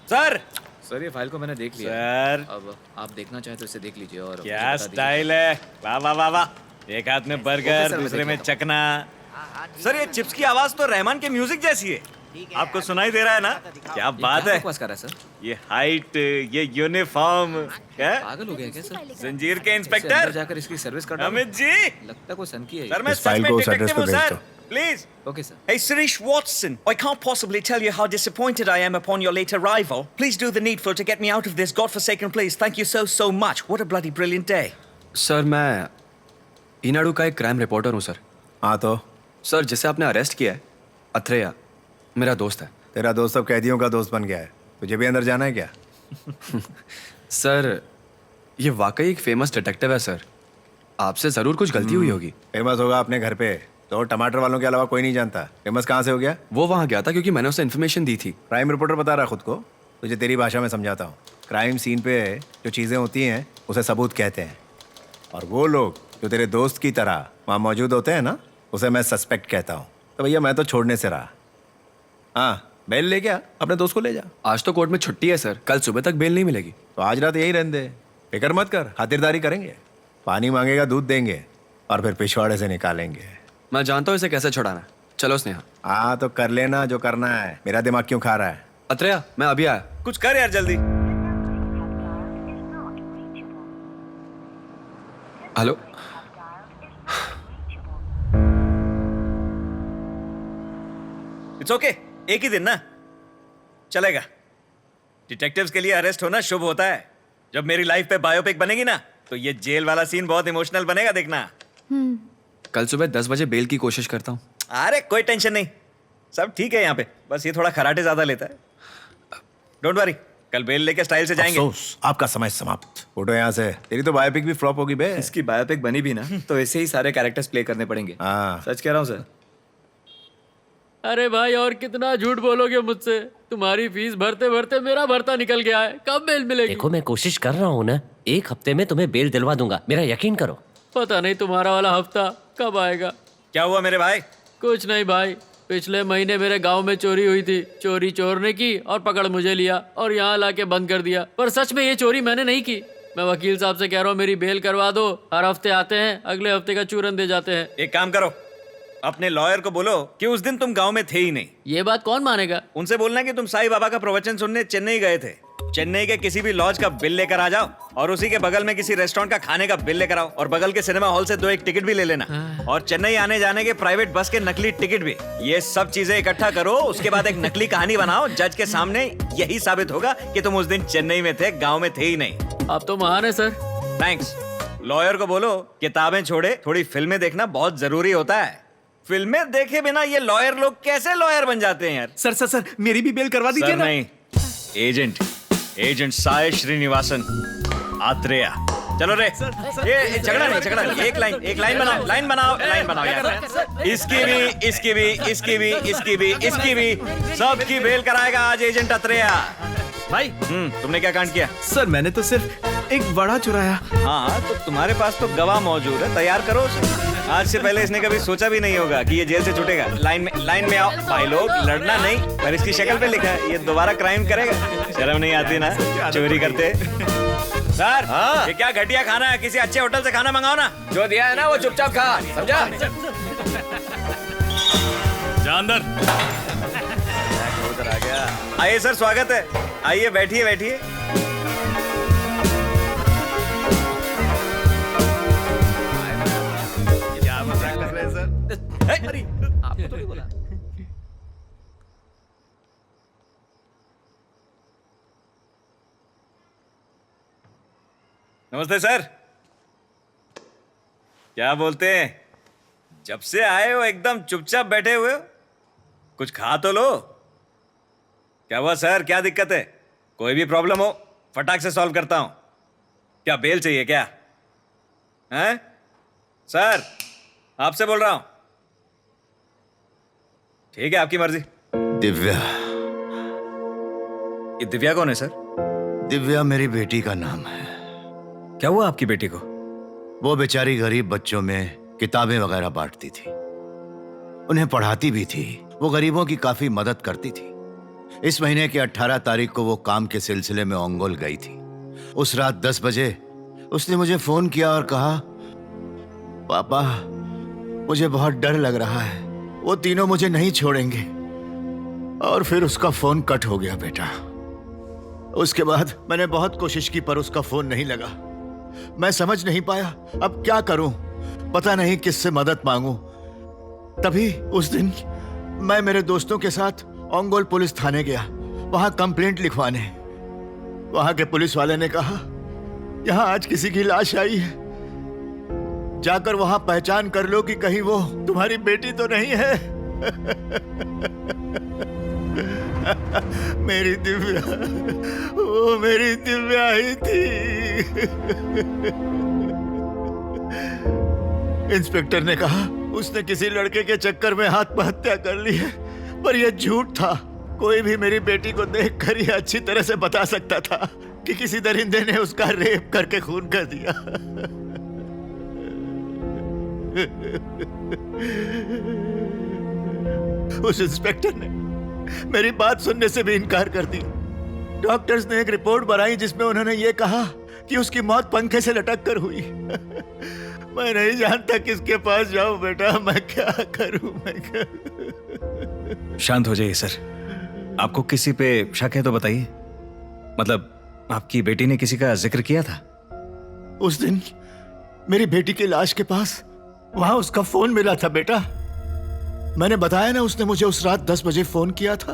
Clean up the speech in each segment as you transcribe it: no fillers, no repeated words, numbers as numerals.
Sir sir ये file को मैंने देख लिया। सर अब आप देखना चाहें तो इसे देख लीजिए और मुझे क्या बता दीजिए। स्टाइल है, वाह वाह वाह वाह। एक हाथ में बर्गर, सर, मैं दूसरे देख में लेता चकना। सर ये चिप्स की आवाज तो रहमान के म्यूजिक जैसी है। आपको सुनाई दे रहा है ना? क्या ये बात क्या है। बकवास कर रहा है सर? ये हाइट, ये यूनिफॉर्म, क्या पागल हो गया क्या सर? जंजीर के इससे अंदर इंस्पेक्टर जाकर इसकी सर्विस कर डालो। अमित जी। लगता कोई सन की है। सर मैं इस सच फाइल में को उस डिटेक्टिव एड्रेस पे हूँ भेज सर, दो। Please. Okay sir. Hey, Sirish Watson, I can't possibly tell you how disappointed I am upon your late arrival. Please do the needful to get me out of this godforsaken place. Thank you so, so much. What a bloody brilliant day. Sir मैं ईनाडू का एक crime reporter हूँ sir. हाँ तो sir जिसे आपने arrest किया है अथरेया मेरा दोस्त है। तेरा दोस्त अब कैदियों का दोस्त बन गया है, तुझे भी अंदर जाना है क्या? सर ये वाकई एक फेमस डिटेक्टिव है सर, आपसे ज़रूर कुछ गलती हुई होगी। फेमस होगा अपने घर पे, तो टमाटर वालों के अलावा कोई नहीं जानता। फेमस कहाँ से हो गया? वो वहाँ गया था क्योंकि मैंने उसे इन्फॉर्मेशन दी थी। क्राइम रिपोर्टर बता रहा खुद को, तुझे तेरी भाषा में समझाता हूँ। क्राइम सीन पे जो चीज़ें होती हैं उसे सबूत कहते हैं, और वो लोग जो तेरे दोस्त की तरह वहाँ मौजूद होते हैं ना, उसे मैं सस्पेक्ट कहता हूँ। तो भैया मैं तो छोड़ने से रहा। हाँ बेल ले क्या, अपने दोस्त को ले जा। आज तो कोर्ट में छुट्टी है सर, कल सुबह तक बेल नहीं मिलेगी। तो आज रात यही रहने दे, फिक्र मत कर, खातिरदारी करेंगे। पानी मांगेगा दूध देंगे और फिर पिछवाड़े से निकालेंगे। मैं जानता हूँ इसे कैसे छुड़ाना है। चलो स्नेहा। हाँ तो कर लेना जो करना है, मेरा दिमाग क्यों खा रहा है? अथरेया मैं अभी आया। कुछ कर यार जल्दी। हेलो। इट्स ओके, एक ही दिन ना चलेगा। डिटेक्टिव्स के लिए अरेस्ट होना शुभ होता है। जब मेरी लाइफ पे बायोपिक बनेगी ना, तो ये जेल वाला सीन बहुत इमोशनल बनेगा, देखना। कल सुबह 10 बजे बेल की कोशिश करता हूँ। अरे कोई टेंशन नहीं, सब ठीक है यहाँ पे। बस ये थोड़ा खराटे ज्यादा लेता है। डोंट वरी, कल बेल लेके स्टाइल से जाएंगे। अफसोस, आपका समय समाप्त। फोटो यहाँ से। तेरी तो बायोपिक भी फ्लॉप होगी बे। इसकी बायोपिक बनी भी ना तो ऐसे ही सारे कैरेक्टर्स प्ले करने पड़ेंगे। हाँ। सच कह रहा हूँ सर। अरे भाई और कितना झूठ बोलोगे मुझसे? तुम्हारी फीस भरते भरते मेरा भरता निकल गया है। कब बेल मिलेगी? देखो मैं कोशिश कर रहा हूँ ना, 1 हफ्ते में तुम्हें बेल दिलवा दूंगा, मेरा यकीन करो। पता नहीं तुम्हारा वाला हफ्ता कब आएगा। क्या हुआ मेरे भाई? कुछ नहीं भाई, पिछले महीने मेरे गांव में चोरी हुई थी। चोरी चोर ने की और पकड़ मुझे लिया और यहाँ लाके बंद कर दिया। पर सच में ये चोरी मैंने नहीं की। मैं वकील साहब से कह रहा हूँ मेरी बेल करवा दो। हर हफ्ते आते हैं, अगले हफ्ते का चूरन दे जाते हैं। एक काम करो, अपने लॉयर को बोलो कि उस दिन तुम गांव में थे ही नहीं। ये बात कौन मानेगा? उनसे बोलना कि तुम साईं बाबा का प्रवचन सुनने चेन्नई गए थे। चेन्नई के किसी भी लॉज का बिल लेकर आ जाओ और उसी के बगल में किसी रेस्टोरेंट का खाने का बिल लेकर आओ, और बगल के सिनेमा हॉल से 2 एक टिकट भी ले लेना, और चेन्नई आने जाने के प्राइवेट बस के नकली टिकट भी। ये सब चीजें इकट्ठा करो, उसके बाद एक नकली कहानी बनाओ। जज के सामने यही साबित होगा कि तुम उस दिन चेन्नई में थे, गाँव में थे ही नहीं। आप तो महान है सर। थैंक्स। लॉयर को बोलो किताबें छोड़े, थोड़ी फिल्में देखना बहुत जरूरी होता है। फिल्में देखे बिना ये लॉयर लोग कैसे लॉयर बन जाते हैं यार? सर मेरी भी बेल करवा दीजिए सर ना। नहीं, एजेंट साय श्रीनिवासन आत्रेया। चलो रे, ये झगड़ा नहीं, एक लाइन बनाओ यार। इसकी भी सबकी बेल कराएगा आज एजेंट आत्रेया। भाई तुमने क्या कांड किया? सर मैंने तो सिर्फ एक बड़ा चुराया। हाँ तो तुम्हारे पास तो गवाह मौजूद है, तैयार करो उसे। आज से पहले इसने कभी सोचा भी नहीं होगा कि ये जेल से छूटेगा। लाइन में आओ भाई लोग, लड़ना नहीं। पर इसकी शक्ल पे लिखा है ये दोबारा क्राइम करेगा। शर्म नहीं आती ना चोरी करते? सर ये क्या घटिया खाना है, किसी अच्छे होटल से खाना मंगाओ ना। जो दिया है ना वो चुपचाप खा, समझा? जा अंदर। उधर आ गया। आइए सर, स्वागत है। आइए बैठिए। क्या मजाक कर रहे हैं सर? अरे आपको तो नहीं बोला। नमस्ते सर। क्या बोलते हैं? जब से आए हो एकदम चुपचाप बैठे हुए हो, कुछ खा तो लो। क्या हुआ सर, क्या दिक्कत है? कोई भी प्रॉब्लम हो फटाक से सॉल्व करता हूं। क्या बेल चाहिए क्या? हैं सर, आपसे बोल रहा हूं। ठीक है, आपकी मर्जी। दिव्या। ये दिव्या कौन है सर? दिव्या मेरी बेटी का नाम है। क्या हुआ आपकी बेटी को? वो बेचारी गरीब बच्चों में किताबें वगैरह बांटती थी, उन्हें पढ़ाती भी थी। वो गरीबों की काफी मदद करती थी। इस महीने की 18 तारीख को वो काम के सिलसिले में ओंगोल गई थी। उस रात 10 बजे उसने मुझे फोन किया और कहा, पापा मुझे बहुत डर लग रहा है, वो तीनों मुझे नहीं छोड़ेंगे। और फिर उसका फोन कट हो गया बेटा। उसके बाद मैंने बहुत कोशिश की पर उसका फोन नहीं लगा। मैं समझ नहीं पाया अब क्या करूं, पता नहीं किससे मदद मांगूं। तभी उस दिन मैं मेरे दोस्तों के साथ ओंगोल पुलिस थाने गया, वहां कंप्लेंट लिखवाने। वहां के पुलिस वाले ने कहा, यहां आज किसी की लाश आई है, जाकर वहां पहचान कर लो कि कहीं वो तुम्हारी बेटी तो नहीं है। मेरी दिव्या, वो मेरी दिव्या ही थी। इंस्पेक्टर ने कहा उसने किसी लड़के के चक्कर में आत्महत्या कर ली है, पर यह झूठ था। कोई भी मेरी बेटी को देखकर यह अच्छी तरह से बता सकता था कि किसी दरिंदे ने उसका रेप करके खून कर दिया। उस इंस्पेक्टर ने मेरी बात सुनने से भी इनकार कर दिया। डॉक्टर्स ने एक रिपोर्ट बनाई जिसमें उन्होंने ये कहा कि उसकी मौत पंखे से लटक कर हुई। मैं नहीं जानता किसके पास जाऊं बेटा, मैं क्या करूं, मैं क्या। शांत हो जाइए सर, आपको किसी पे शक है तो बताइए। मतलब आपकी बेटी ने किसी का जिक्र किया था? उस दिन मेरी बेटी की लाश के पास वहां उसका फोन मिला था बेटा। मैंने बताया ना, उसने मुझे उस रात 10 बजे फोन किया था।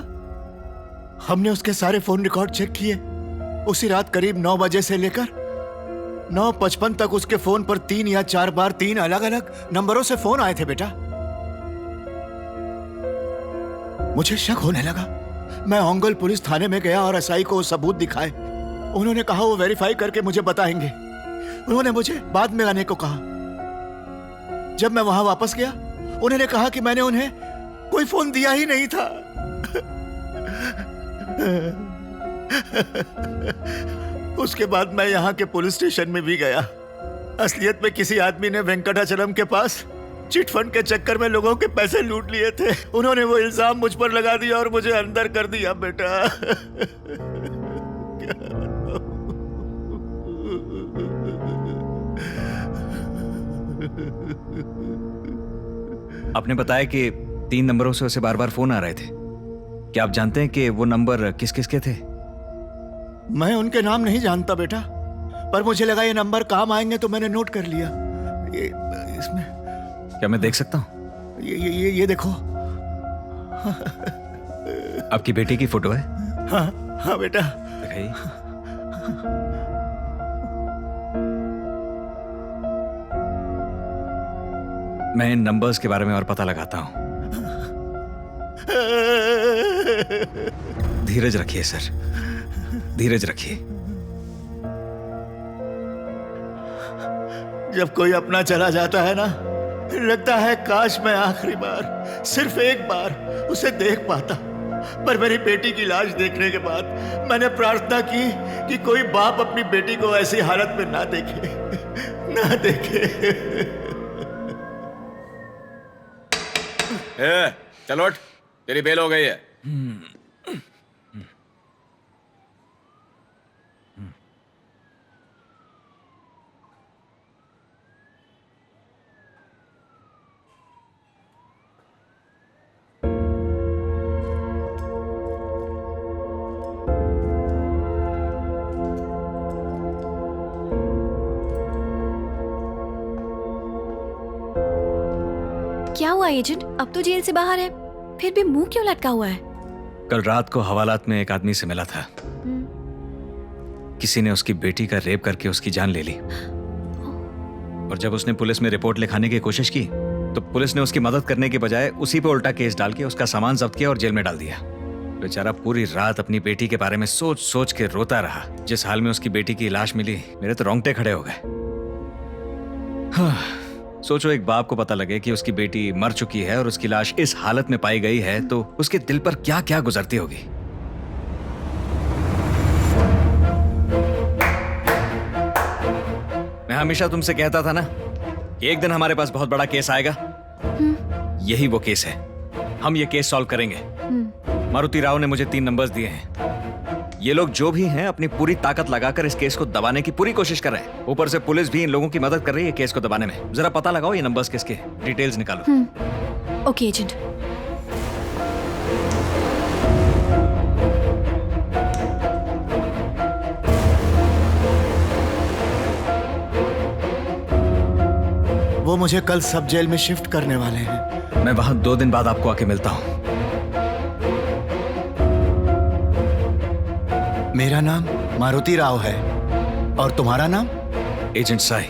हमने उसके सारे फोन रिकॉर्ड चेक किए। उसी रात करीब 9 बजे से लेकर 9:55 तक उसके फोन पर 3 या 4 बार 3 अलग अलग नंबरों से फोन आए थे बेटा। मुझे शक होने लगा। मैं ओंगोल पुलिस थाने में गया और एसआई को सबूत दिखाए। उन्होंने कहा वो वेरीफाई करके मुझे बताएंगे। उन्होंने मुझे बाद में आने को कहा। जब मैं वहां वापस गया, उन्होंने कहा कि मैंने उन्हें कोई फोन दिया ही नहीं था। उसके बाद मैं यहाँ के पुलिस स्टेशन में भी गया। असलियत में किसी आदमी ने वेंकटाचलम के पास चिट फंड के चक्कर में लोगों के पैसे लूट लिए थे। उन्होंने वो इल्जाम मुझ पर लगा दिया और मुझे अंदर कर दिया बेटा। आपने बताया कि 3 नंबरों से उसे बार बार फोन आ रहे थे। क्या आप जानते हैं कि वो नंबर किस किस के थे? मैं उनके नाम नहीं जानता बेटा, पर मुझे लगा ये नंबर काम आएंगे तो मैंने नोट कर लिया। ये इसमें क्या मैं देख सकता हूँ? ये देखो। आपकी बेटी की फोटो है? हाँ हाँ बेटा। दिखाइए। मैं इन नंबर्स के बारे में और पता लगाता हूं। धीरज रखिए सर, धीरज रखिए। जब कोई अपना चला जाता है ना, लगता है काश मैं आखिरी बार, सिर्फ एक बार उसे देख पाता। पर मेरी बेटी की लाश देखने के बाद मैंने प्रार्थना की कि कोई बाप अपनी बेटी को ऐसी हालत में ना देखे, ना देखे। चलो उठ, तेरी बेल हो गई है। क्या हुआ एजेंट? अब तो जेल से बाहर है, फिर भी मुंह क्यों लटका हुआ है? कल रात को हवालात में एक आदमी से मिला था। किसी ने उसकी बेटी का रेप करके उसकी जान ले ली। और जब उसने पुलिस में रिपोर्ट लिखाने की कोशिश की तो पुलिस ने उसकी मदद करने के बजाय उसी पे उल्टा केस डाल के उसका सामान जब्त किया और जेल में डाल दिया। बेचारा पूरी रात अपनी बेटी के बारे में सोच सोच के रोता रहा। जिस हाल में उसकी बेटी की लाश मिली, मेरे तो रोंगटे खड़े हो गए। सोचो, एक बाप को पता लगे कि उसकी बेटी मर चुकी है और उसकी लाश इस हालत में पाई गई है तो उसके दिल पर क्या क्या गुजरती होगी। मैं हमेशा तुमसे कहता था ना कि एक दिन हमारे पास बहुत बड़ा केस आएगा। यही वो केस है। हम ये केस सॉल्व करेंगे। मारुति राव ने मुझे 3 नंबर्स दिए हैं। ये लोग जो भी हैं अपनी पूरी ताकत लगाकर इस केस को दबाने की पूरी कोशिश कर रहे हैं। ऊपर से पुलिस भी इन लोगों की मदद कर रही है केस को दबाने में। जरा पता लगाओ ये नंबर्स किसके, डिटेल्स निकालो। Okay agent. वो मुझे कल सब जेल में शिफ्ट करने वाले हैं। मैं वहां 2 दिन बाद आपको आके मिलता हूं। मेरा नाम मारुति राव है और तुम्हारा नाम? एजेंट साई।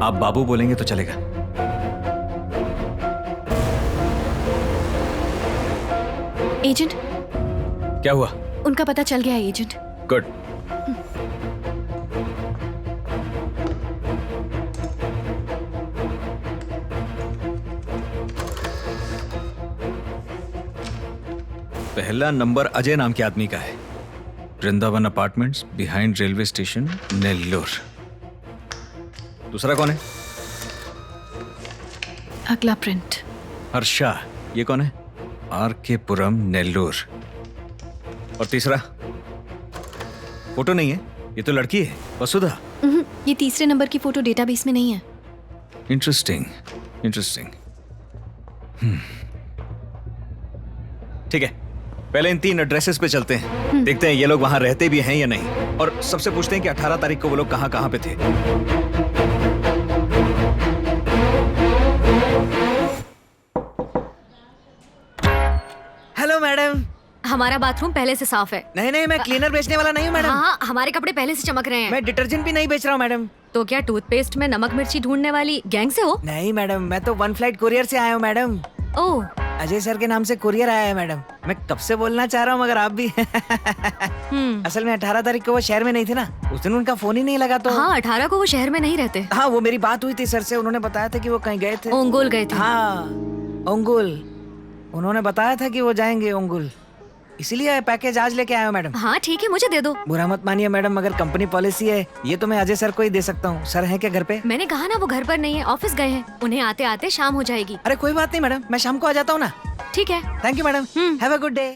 आप बाबू बोलेंगे तो चलेगा। एजेंट, क्या हुआ? उनका पता चल गया है एजेंट। गुड। पहला नंबर अजय नाम के आदमी का है। Vrindavan apartments, behind railway station, Nellore. दूसरा कौन है? अगला प्रिंट। हर्षा। ये कौन है? आर के पुरम, नेल्लोर। और तीसरा? फोटो नहीं है, ये तो लड़की है, वसुधा। ये तीसरे नंबर की फोटो डेटाबेस में नहीं है। Interesting, interesting. ठीक है, पहले इन 3 एड्रेसेस पे चलते हैं। देखते हैं ये लोग वहां रहते भी हैं या नहीं, और सबसे पूछते हैं कि 18 तारीख को वो लोग कहां कहां पे थे। Hello madam. हमारा बाथरूम पहले से साफ है। नहीं नहीं, मैं क्लीनर बेचने वाला नहीं हूँ मैडम। हाँ, हमारे कपड़े पहले से चमक रहे हैं। मैं डिटर्जेंट भी नहीं बेच रहा हूँ मैडम। तो क्या टूथपेस्ट में नमक मिर्ची ढूंढने वाली गैंग से हो? नहीं मैडम, मैं तो 1 फ्लाइट कुरियर से आया हूँ मैडम। ओह, अजय सर के नाम से कुरियर आया है मैडम। मैं कब से बोलना चाह रहा हूँ मगर आप भी। असल में 18 तारीख को वो शहर में नहीं थे ना, उस दिन उनका फोन ही नहीं लगा तो। हाँ, 18 को वो शहर में नहीं रहते। हाँ, वो मेरी बात हुई थी सर से, उन्होंने बताया था कि वो कहीं गए थे। ओंगोल गए थे। हाँ, ओंगोल। उन्होंने बताया था कि वो जाएंगे ओंगोल, इसीलिए पैकेज आज लेके आया हूँ मैडम। हाँ ठीक है, मुझे दे दो। बुरा मत मानिए मैडम, मगर कंपनी पॉलिसी है, ये तो मैं अजय सर को ही दे सकता हूँ। सर हैं क्या घर पे? मैंने कहा ना वो घर पर नहीं है, ऑफिस गए हैं। उन्हें आते आते शाम हो जाएगी। अरे कोई बात नहीं मैडम, मैं शाम को आ जाता हूँ ना। ठीक है। Thank you madam, have a good day.